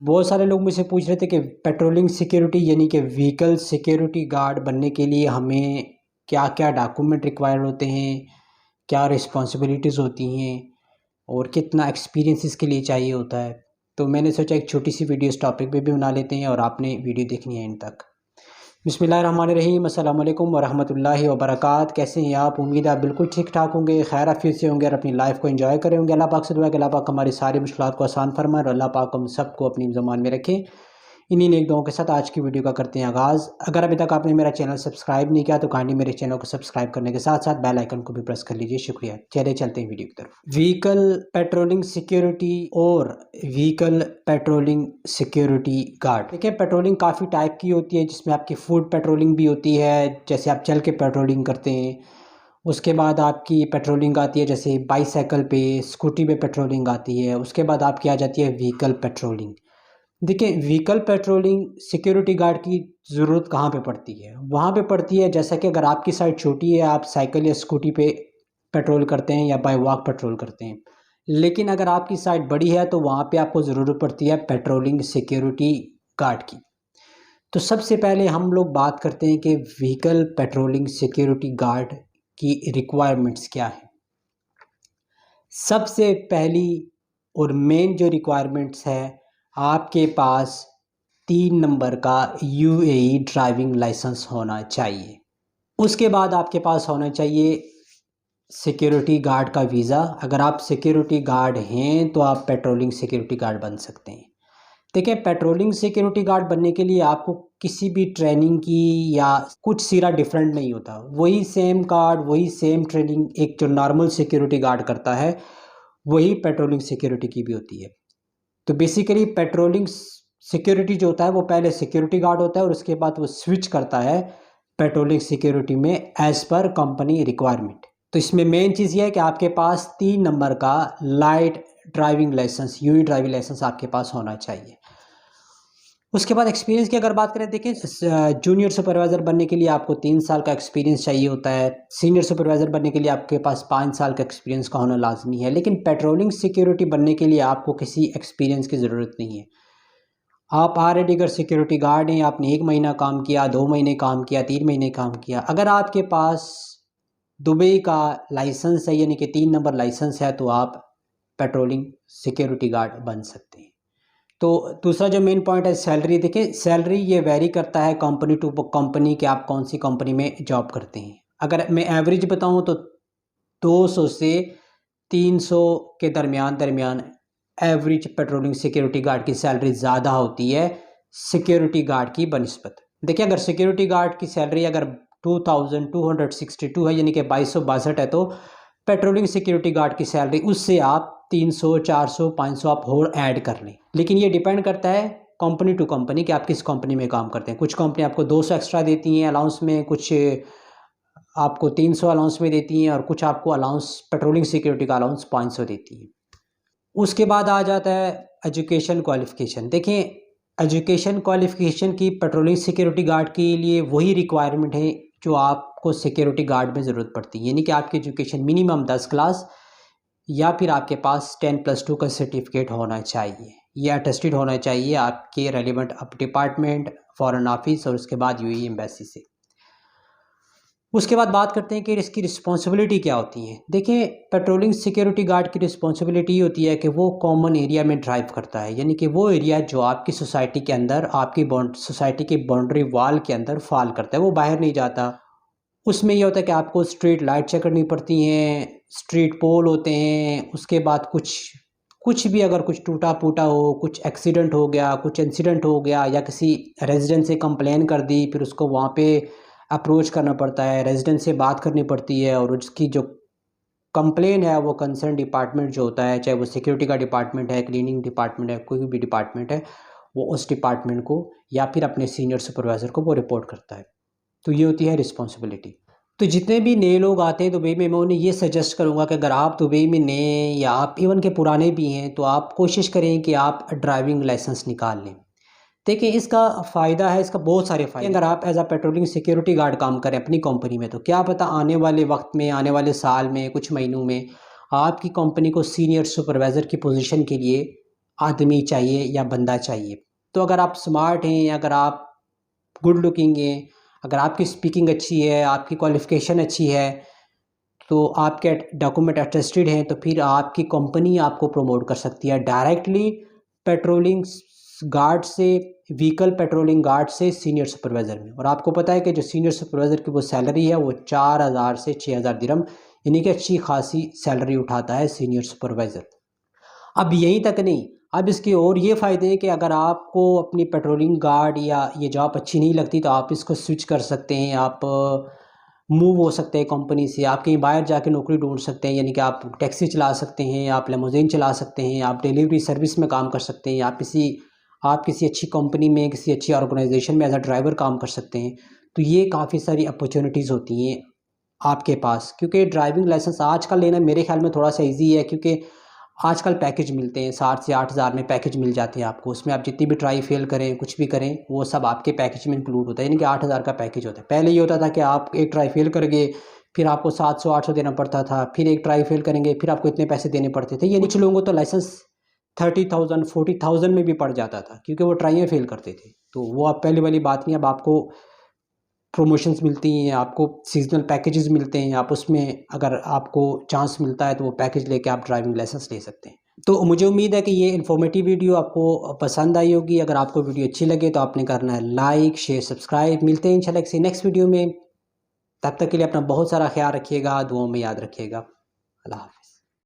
बहुत सारे लोग मुझसे पूछ रहे थे कि पेट्रोलिंग सिक्योरिटी यानी कि व्हीकल सिक्योरिटी गार्ड बनने के लिए हमें क्या क्या डॉक्यूमेंट रिक्वायर होते हैं, क्या रिस्पॉन्सिबिलिटीज़ होती हैं और कितना एक्सपीरियंस इसके लिए चाहिए होता है। तो मैंने सोचा एक छोटी सी वीडियो इस टॉपिक पे भी बना लेते हैं और आपने वीडियो देखनी है एंड तक। बिस्मिल्लाहिर्रहमानिर्रहीम, अस्सलाम वालेकुम वरहमतुल्लाहि वबरकात। कैसे हैं आप? उम्मीद है आप बिल्कुल ठीक ठाक होंगे, खैर आफियत से होंगे और अपनी लाइफ को एंजॉय करें होंगे। अल्लाह पाक से दुआ है कि अल्लाह पाक हमारी सारी मुश्किलात को आसान फरमाए और अल्लाह पाक हम सबको अपनी ज़बान में रखें। इन्हीं नेक दुआओं के साथ आज की वीडियो का करते हैं आगाज़। अगर अभी तक आपने मेरा चैनल सब्सक्राइब नहीं किया तो काइंडली मेरे चैनल को सब्सक्राइब करने के साथ साथ बेल आइकन को भी प्रेस कर लीजिए, शुक्रिया। चलिए चलते हैं वीडियो की तरफ। व्हीकल पेट्रोलिंग सिक्योरिटी और व्हीकल पेट्रोलिंग सिक्योरिटी गार्ड। देखिए, पेट्रोलिंग काफ़ी टाइप की होती है, जिसमें आपकी फूड पेट्रोलिंग भी होती है, जैसे आप चल के पेट्रोलिंग करते हैं। उसके बाद आपकी पेट्रोलिंग आती है जैसे बाईसाइकिल पे, स्कूटी पे पेट्रोलिंग आती है। उसके बाद आपकी आ जाती है व्हीकल पेट्रोलिंग। देखिए, व्हीकल पेट्रोलिंग सिक्योरिटी गार्ड की ज़रूरत कहाँ पे पड़ती है? वहाँ पे पड़ती है जैसा कि अगर आपकी साइड छोटी है, आप साइकिल या स्कूटी पे पेट्रोल करते हैं या बाय वॉक पेट्रोल करते हैं। लेकिन अगर आपकी साइड बड़ी है तो वहाँ पे आपको ज़रूरत पड़ती है पेट्रोलिंग सिक्योरिटी गार्ड की। तो सबसे पहले हम लोग बात करते हैं कि व्हीकल पेट्रोलिंग सिक्योरिटी गार्ड की रिक्वायरमेंट्स क्या है। सबसे पहली और मेन जो रिक्वायरमेंट्स है, आपके पास 3 नंबर का यूएई ड्राइविंग लाइसेंस होना चाहिए। उसके बाद आपके पास होना चाहिए सिक्योरिटी गार्ड का वीज़ा। अगर आप सिक्योरिटी गार्ड हैं तो आप पेट्रोलिंग सिक्योरिटी गार्ड बन सकते हैं। देखिए, पेट्रोलिंग सिक्योरिटी गार्ड बनने के लिए आपको किसी भी ट्रेनिंग की या कुछ सिरा डिफरेंट नहीं होता। वही सेम कार्ड, वही सेम ट्रेनिंग एक जो नॉर्मल सिक्योरिटी गार्ड करता है, वही पेट्रोलिंग सिक्योरिटी की भी होती है। तो बेसिकली पेट्रोलिंग सिक्योरिटी जो होता है वो पहले सिक्योरिटी गार्ड होता है और उसके बाद वो स्विच करता है पेट्रोलिंग सिक्योरिटी में एज पर कंपनी रिक्वायरमेंट। तो इसमें मेन चीज़ ये है कि आपके पास 3 नंबर का लाइट ड्राइविंग लाइसेंस, यूई ड्राइविंग लाइसेंस आपके पास होना चाहिए। उसके बाद एक्सपीरियंस की अगर बात करें, देखिए जूनियर सुपरवाइज़र बनने के लिए आपको 3 साल का एक्सपीरियंस चाहिए होता है। सीनियर सुपरवाइज़र बनने के लिए आपके पास 5 साल का एक्सपीरियंस का होना लाजमी है। लेकिन पेट्रोलिंग सिक्योरिटी बनने के लिए आपको किसी एक्सपीरियंस की ज़रूरत नहीं है। आप ऑलरेडी अगर सिक्योरिटी गार्ड हैं, आपने 1 महीना काम किया, 2 महीने काम किया, 3 महीने काम किया, अगर आपके पास दुबई का लाइसेंस है यानी कि 3 नंबर लाइसेंस है, तो आप पेट्रोलिंग सिक्योरिटी गार्ड बन सकते हैं। तो दूसरा जो मेन पॉइंट है सैलरी। देखिए, सैलरी ये वेरी करता है कंपनी टू कंपनी कि आप कौन सी कंपनी में जॉब करते हैं। अगर मैं एवरेज बताऊं तो 200 से 300 के दरमियान दरमियान एवरेज पेट्रोलिंग सिक्योरिटी गार्ड की सैलरी ज़्यादा होती है सिक्योरिटी गार्ड की बनिस्बत। देखिए, अगर सिक्योरिटी गार्ड की सैलरी अगर 2262 है यानी कि 2262 है, तो पेट्रोलिंग सिक्योरिटी गार्ड की सैलरी उससे आप 300, 400, 500 आप और ऐड कर लें। लेकिन ये डिपेंड करता है कंपनी टू कंपनी कि आप किस कंपनी में काम करते हैं। कुछ कंपनी आपको 200 एक्स्ट्रा देती हैं अलाउंस में, कुछ आपको 300 अलाउंस में देती हैं और कुछ आपको अलाउंस पेट्रोलिंग सिक्योरिटी का अलाउंस 500 देती हैं। उसके बाद आ जाता है एजुकेशन क्वालिफ़िकेशन। देखिए, एजुकेशन क्वालिफ़िकेशन की पेट्रोलिंग सिक्योरिटी गार्ड के लिए वही रिक्वायरमेंट है जो आपको सिक्योरिटी गार्ड में ज़रूरत पड़ती है, यानी कि आपकी एजुकेशन मिनिमम 10 क्लास या फिर आपके पास 10+2 का सर्टिफिकेट होना चाहिए। ये अटेस्टेड होना चाहिए आपके relevant up department, foreign office और उसके बाद यूएई एम्बेसी से। उसके बाद बात करते हैं कि इसकी रिस्पॉन्सिबिलिटी क्या होती है। देखिए, पेट्रोलिंग सिक्योरिटी गार्ड की रिस्पॉन्सिबिलिटी होती है कि वो कॉमन एरिया में ड्राइव करता है, यानी कि वो एरिया जो आपकी सोसाइटी के अंदर, आपकी सोसाइटी की बाउंड्री वॉल के अंदर फॉल करता है, वो बाहर नहीं जाता। उसमें ये होता है कि आपको स्ट्रीट लाइट चेक करनी पड़ती हैं, स्ट्रीट पोल होते हैं, उसके बाद कुछ कुछ भी अगर कुछ टूटा फूटा हो, कुछ एक्सीडेंट हो गया, कुछ इंसिडेंट हो गया या किसी रेजिडेंट से कंप्लेन कर दी, फिर उसको वहाँ पे अप्रोच करना पड़ता है, रेजिडेंट से बात करनी पड़ती है और उसकी जो कंप्लेन है वो कंसर्न डिपार्टमेंट जो होता है, चाहे वो सिक्योरिटी का डिपार्टमेंट है, क्लीनिंग डिपार्टमेंट है, कोई भी डिपार्टमेंट है, वो उस डिपार्टमेंट को या फिर अपने सीनियर सुपरवाइज़र को वो रिपोर्ट करता है। तो ये होती है रिस्पॉन्सिबिलिटी। तो जितने भी नए लोग आते हैं दुबई में, मैं उन्हें ये सजेस्ट करूँगा कि अगर आप दुबई में नए या आप इवन के पुराने भी हैं, तो आप कोशिश करें कि आप ड्राइविंग लाइसेंस निकाल लें। देखिए, इसका फ़ायदा है, इसका बहुत सारे फ़ायदे। अगर आप as a patrolling security guard काम करें अपनी कंपनी में, तो क्या पता आने वाले वक्त में, आने वाले साल में, कुछ महीनों में आपकी कंपनी को सीनियर सुपरवाइज़र की पोजीशन के लिए आदमी चाहिए या बंदा चाहिए। तो अगर आप स्मार्ट हैं, अगर आप गुड लुकिंग हैं, अगर आपकी स्पीकिंग अच्छी है, आपकी क्वालिफ़िकेशन अच्छी है, तो आपके डॉक्यूमेंट अटेस्टेड हैं, तो फिर आपकी कंपनी आपको प्रमोट कर सकती है डायरेक्टली पेट्रोलिंग गार्ड से, व्हीकल पेट्रोलिंग गार्ड से सीनियर सुपरवाइज़र में। और आपको पता है कि जो सीनियर सुपरवाइज़र की वो सैलरी है वो 4000 से 6000 दिरहम, यानी कि अच्छी खासी सैलरी उठाता है सीनियर सुपरवाइज़र। अब यहीं तक नहीं, अब इसके और ये फ़ायदे हैं कि अगर आपको अपनी पेट्रोलिंग गार्ड या ये जॉब अच्छी नहीं लगती तो आप इसको स्विच कर सकते हैं, आप मूव हो सकते हैं कंपनी से, आप कहीं बाहर जाके नौकरी ढूंढ सकते हैं, यानी कि आप टैक्सी चला सकते हैं, आप लेमोजीन चला सकते हैं, आप डिलीवरी सर्विस में काम कर सकते हैं, आप किसी अच्छी कंपनी में, किसी अच्छी ऑर्गेनाइजेशन में एज अ ड्राइवर काम कर सकते हैं। तो ये काफ़ी सारी अपॉर्चुनिटीज़ होती हैं आपके पास, क्योंकि ड्राइविंग लाइसेंस आजकल लेना मेरे ख्याल में थोड़ा सा ईजी है, क्योंकि आजकल पैकेज मिलते हैं 60 से 8000 में पैकेज मिल जाते हैं आपको। उसमें आप जितनी भी ट्राई फेल करें, कुछ भी करें, वो सब आपके पैकेज में इंक्लूड होता है, यानी कि 8000 का पैकेज होता है। पहले ये होता था कि आप एक ट्राई फेल कर गए, फिर आपको 700-800 देना पड़ता था, फिर एक ट्राई फेल करेंगे, फिर आपको इतने पैसे देने पड़ते थे। ये कुछ लोगों को तो लाइसेंस 30,000 40,000 में भी पड़ जाता था, क्योंकि वो ट्राइयाँ फेल करते थे। तो वो अब पहले वाली बात नहीं, अब आपको प्रमोशंस मिलती हैं, आपको सीज़नल पैकेजेस मिलते हैं, आप उसमें अगर आपको चांस मिलता है तो वो पैकेज लेके आप ड्राइविंग लाइसेंस ले सकते हैं। तो मुझे उम्मीद है कि ये इन्फॉर्मेटिव वीडियो आपको पसंद आई होगी। अगर आपको वीडियो अच्छी लगे तो आपने करना है लाइक, शेयर, सब्सक्राइब। मिलते हैं इंशाल्लाह किसी नेक्स्ट वीडियो में। तब तक के लिए अपना बहुत सारा ख्याल रखिएगा, दुआओं में याद रखिएगा। अल्लाह हाफ़िज़।